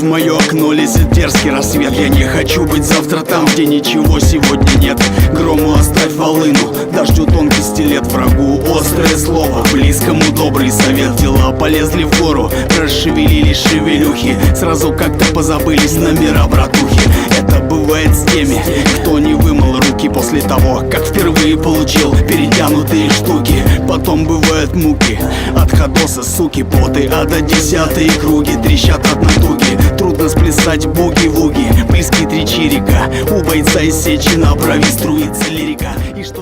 В мое окно лезет дерзкий рассвет. Я не хочу быть завтра там, где ничего сегодня нет. Грому оставь волыну, дождю тонкий стилет. Врагу острое слово, близкому добрый совет. Дела полезли в гору, расшевелились шевелюхи. Сразу как-то позабылись номера братухи. Это бывает с теми, кто не вымыл руки после того, как впервые получил перетянутые штуки. Потом бывают муки от ходоса, суки, поты, а до 10-е круги трещат от натуги. Трудно сплясать буги-вуги, близкие 3 чирика. У бойца из сечи на брови струится лирика. И что